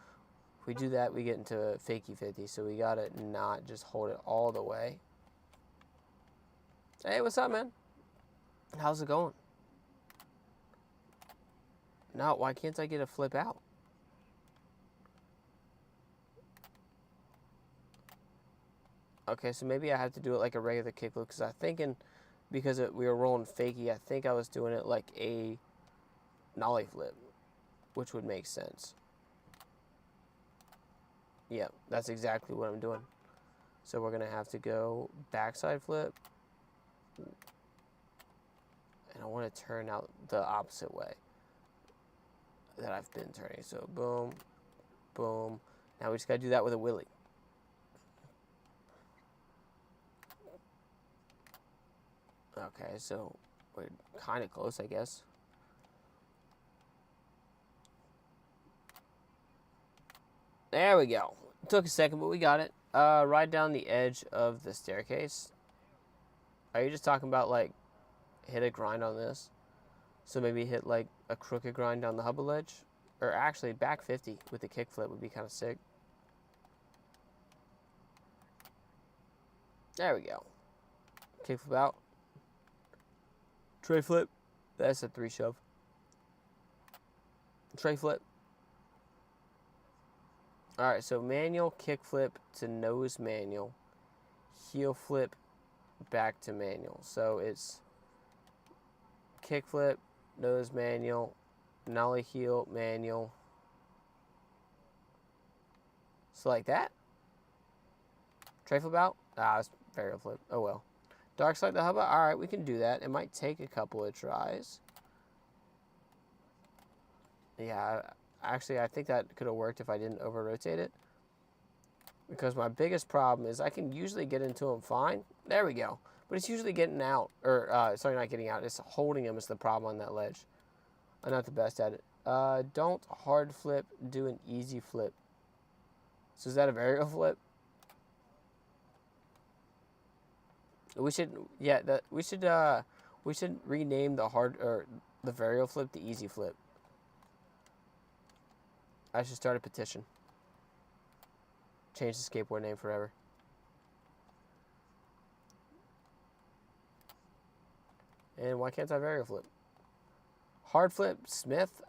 A: if we do that, we get into a fakie 50. So we got to not just hold it all the way. Hey, what's up, man? How's it going? No, why can't I get a flip out? Okay, so maybe I have to do it like a regular kickflip, because I'm thinking, because we were rolling fakie, I think I was doing it like a nollie flip, which would make sense. Yeah, that's exactly what I'm doing. So we're going to have to go backside flip. And I want to turn out the opposite way that I've been turning. So boom, boom. Now we just got to do that with a Willie. Okay, so we're kind of close, I guess. There we go. Took a second, but we got it. Right down the edge of the staircase. Are you just talking about, like, hit a grind on this? So maybe hit, like, a crooked grind down the hubba ledge? Or actually, back 50 with the kickflip would be kind of sick. There we go. Kickflip out. Tray flip. That's a 3 shove. Tray flip. Alright, so manual, kickflip to nose manual. Heel flip back to manual. So it's kickflip, nose manual, nollie heel, manual. So like that. Tray flip out. Ah, it's varial flip. Oh well. Dark Side the hubba? Alright, we can do that. It might take a couple of tries. Yeah, actually, I think that could have worked if I didn't over-rotate it. Because my biggest problem is I can usually get into them fine. There we go. But it's usually getting out. Or, sorry, not getting out. It's holding them is the problem on that ledge. I'm not the best at it. Don't hard flip, do an easy flip. So is that a varial flip? We should, yeah, we should rename the varial flip the easy flip. I should start a petition. Change the skateboard name forever. And why can't I varial flip? Hard flip, Smith.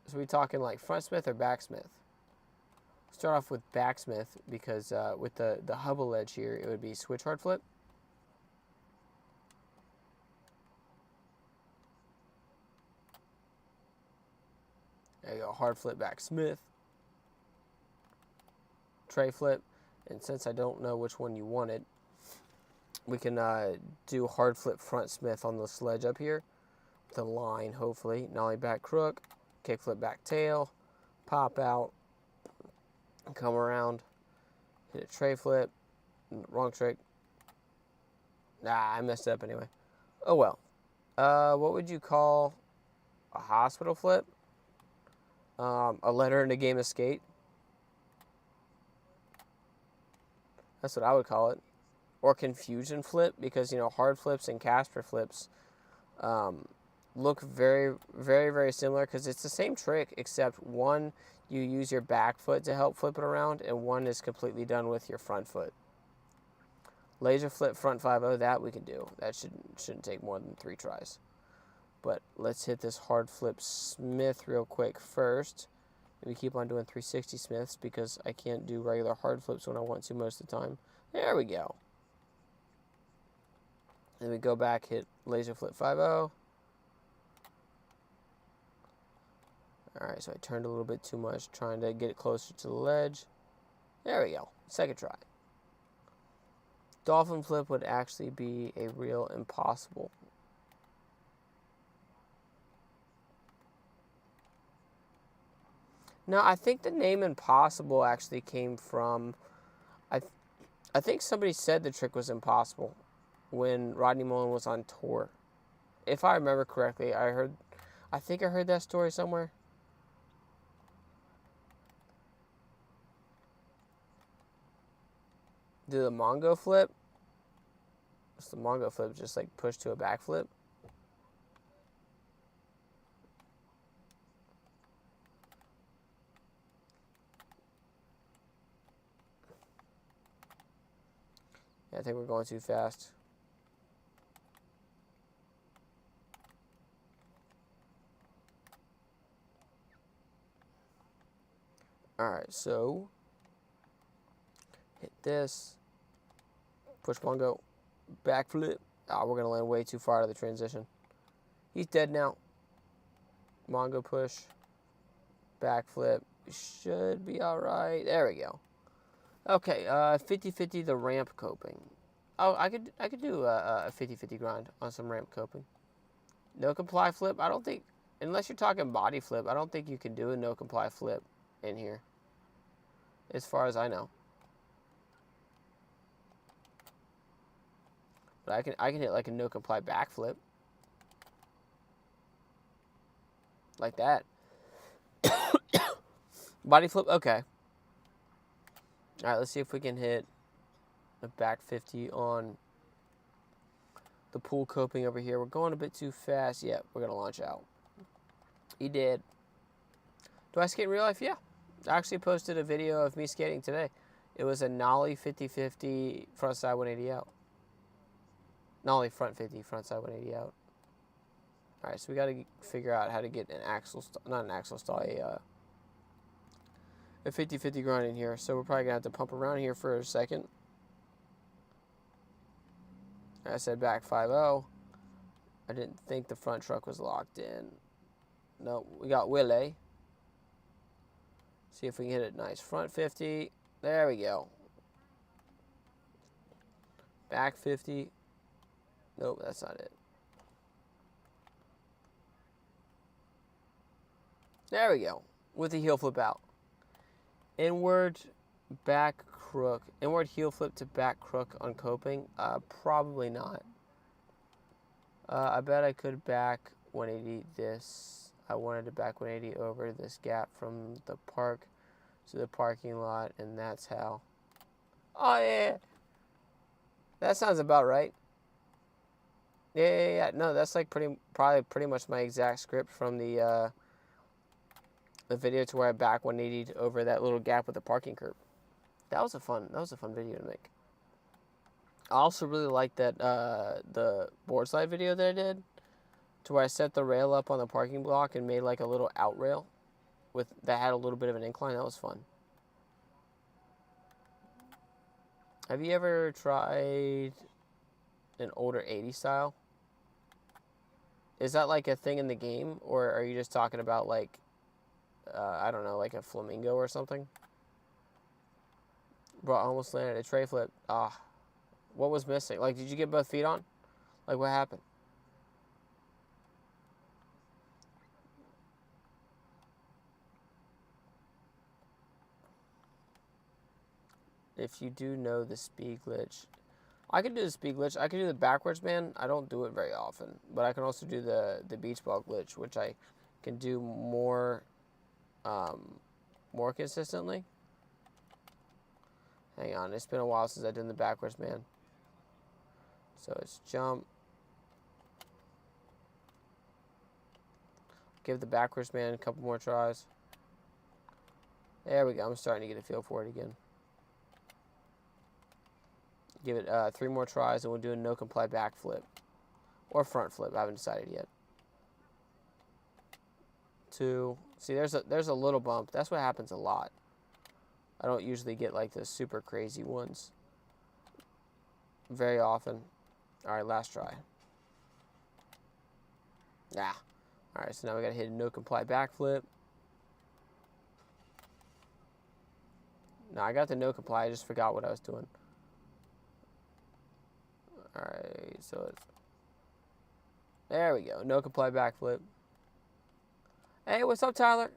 A: So we talking like front Smith or back Smith? Start off with back Smith because with the hubble ledge here, it would be switch hard flip. There you go, hard flip back Smith. Tray flip, and since I don't know which one you wanted, we can do hard flip front Smith on the sledge up here. The line, hopefully. Nollie back crook, kick flip back tail, pop out, come around, hit a tray flip, wrong trick. Nah, I messed up anyway. Oh well. What would you call a hospital flip? A letter in a game of skate. That's what I would call it. Or confusion flip, because, you know, hard flips and Casper flips look very, very, very similar because it's the same trick, except one, you use your back foot to help flip it around, and one is completely done with your front foot. Laser flip front 5-0, that we can do. That shouldn't take more than 3 tries. But let's hit this hard flip Smith real quick first. We keep on doing 360 Smiths because I can't do regular hard flips when I want to most of the time. There we go. Then we go back, hit laser flip 5-0. Alright, so I turned a little bit too much, trying to get it closer to the ledge. There we go. Second try. Dolphin flip would actually be a real impossible. No, I think the name Impossible actually came from... I think somebody said the trick was impossible when Rodney Mullen was on tour. If I remember correctly, I think I heard that story somewhere. Do the Mongo flip? What's the Mongo flip? Just like push to a back flip? Yeah, I think we're going too fast. Alright, so hit this. Push Mongo. Backflip. Oh, we're going to land way too far out of the transition. He's dead now. Mongo push. Backflip. Should be alright. There we go. Okay, 50-50 the ramp coping. Oh, I could do a 50-50 grind on some ramp coping. No comply flip. I don't think, unless you're talking body flip, I don't think you can do a no comply flip in here. As far as I know. But I can hit like a no comply backflip. Like that. Body flip, okay. Alright, let's see if we can hit a back 50 on the pool coping over here. We're going a bit too fast. Yeah, we're going to launch out. He did. Do I skate in real life? Yeah. I actually posted a video of me skating today. It was a nollie 50-50 front side 180 out. Nollie front 50, front side 180 out. Alright, so we got to figure out how to get an axle, not an axle stall, a 50-50 grind in here. So we're probably going to have to pump around here for a second. I said back 5-0. I didn't think the front truck was locked in. No, we got Willie. See if we can hit it nice. Front 50. There we go. Back 50. Nope, that's not it. There we go. With the heel flip out. Inward back crook. Inward heel flip to back crook on coping? Probably not. I bet I could back 180 this. I wanted to back 180 over this gap from the park to the parking lot, and that's how. Oh, yeah. That sounds about right. Yeah. No, that's like probably pretty much my exact script from the video to where I back 180 over that little gap with the parking curb. That was a fun video to make. I also really like that the board slide video that I did, to where I set the rail up on the parking block and made like a little out rail that had a little bit of an incline. That was fun. Have you ever tried an older 80s style? Is that like a thing in the game, or are you just talking about like, I don't know, like a flamingo or something? Bro, I almost landed a tray flip. What was missing? Like, did you get both feet on? Like, what happened? If you do know the speed glitch, I can do the speed glitch. I can do the backwards man. I don't do it very often, but I can also do the beach ball glitch, which I can do more consistently. Hang on, it's been a while since I did the backwards man. So it's jump. Give the backwards man a couple more tries. There we go. I'm starting to get a feel for it again. Give it 3 more tries, and we'll do a no comply back flip. Or front flip. I haven't decided yet. 2. See, there's a little bump. That's what happens a lot. I don't usually get like the super crazy ones very often. All right, last try. Yeah. All right, so now we got to hit a no comply back flip. No, I got the no comply. I just forgot what I was doing. All right, so it's... There we go. No comply back flip. Hey, what's up, Tyler?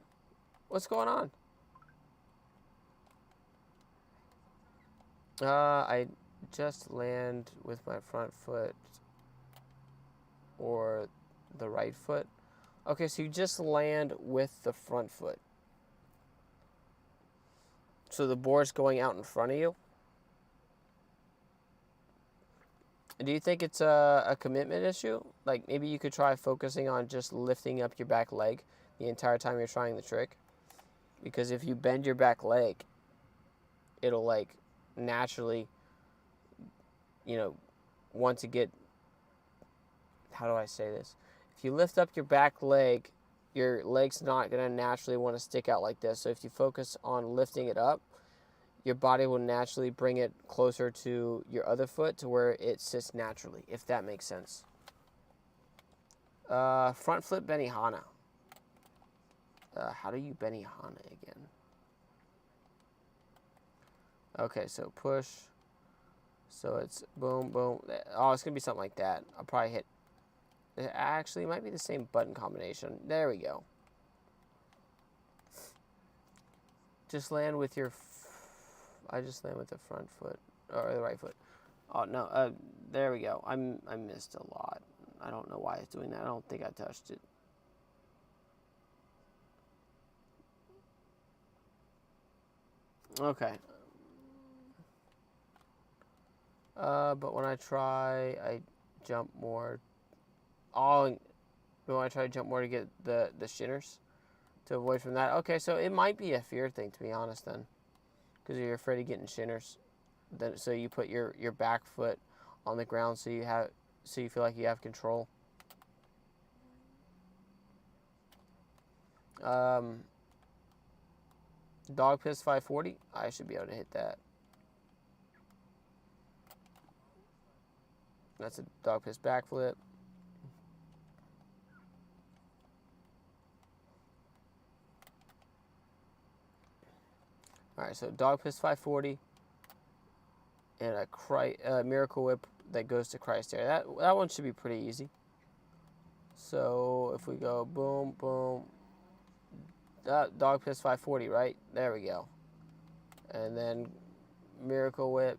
A: What's going on? I just land with my front foot or the right foot. Okay, so you just land with the front foot. So the board's going out in front of you. Do you think it's a commitment issue? Like, maybe you could try focusing on just lifting up your back leg the entire time you're trying the trick. Because if you bend your back leg, it'll, like, naturally, you know, want to get... How do I say this? If you lift up your back leg, your leg's not going to naturally want to stick out like this. So if you focus on lifting it up, your body will naturally bring it closer to your other foot to where it sits naturally, if that makes sense. Front flip Benihana. How do you Benihana again? Okay, so push. So it's boom, boom. Oh, it's going to be something like that. I'll probably hit... Actually, it might be the same button combination. There we go. Just land with your... I just land with the front foot. Or the right foot. Oh, no. There we go. I missed a lot. I don't know why it's doing that. I don't think I touched it. Okay. But when I try, I jump more. When I try to jump more to get the shinners to avoid from that. Okay, so it might be a fear thing, to be honest, then. Because you're afraid of getting shinners. Then, so you put your back foot on the ground so you feel like you have control. Dog piss 540. I should be able to hit that. That's a dog piss backflip. All right, so dog piss 540 and a Miracle Whip that goes to Christ Air. That one should be pretty easy. So if we go boom, boom, dog piss 540, right? There we go. And then Miracle Whip,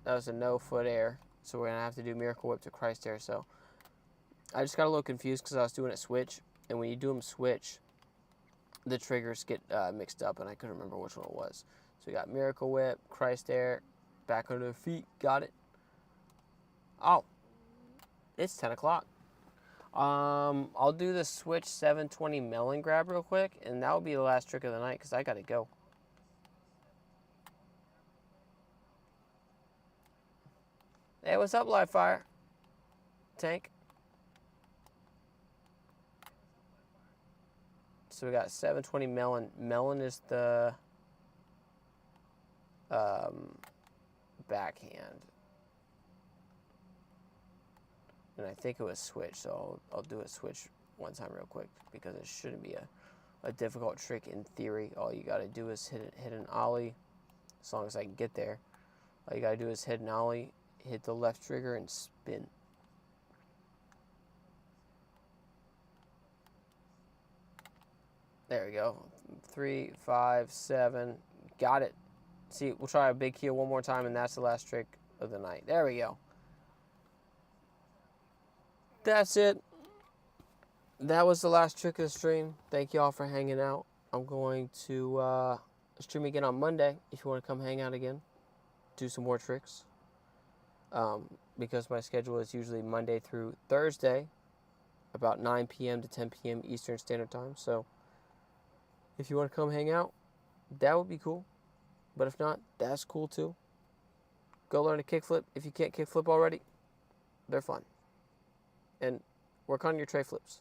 A: that was a no foot air. So we're going to have to do Miracle Whip to Christ Air. So I just got a little confused because I was doing it switch. And when you do them switch, the triggers get mixed up, and I couldn't remember which one it was. So we got Miracle Whip, Christ Air, back under the feet, got it. Oh, it's 10 o'clock. I'll do the switch 720 melon grab real quick, and that will be the last trick of the night because I got to go. Hey, what's up, live fire? Tank. So we got 720 melon. Melon is the backhand. And I think it was switch, so I'll do a switch one time real quick because it shouldn't be a difficult trick in theory. All you got to do is hit an ollie, as long as I can get there. All you got to do is hit an ollie, hit the left trigger, and spin. There we go. 3, 5, 7. Got it. See, we'll try a big heel one more time, and that's the last trick of the night. There we go. That's it. That was the last trick of the stream. Thank you all for hanging out. I'm going to stream again on Monday if you want to come hang out again. Do some more tricks. Because my schedule is usually Monday through Thursday, about 9 p.m. to 10 p.m. Eastern Standard Time. So if you want to come hang out, that would be cool. But if not, that's cool too. Go learn a kickflip. If you can't kickflip already, they're fun. And work on your tray flips.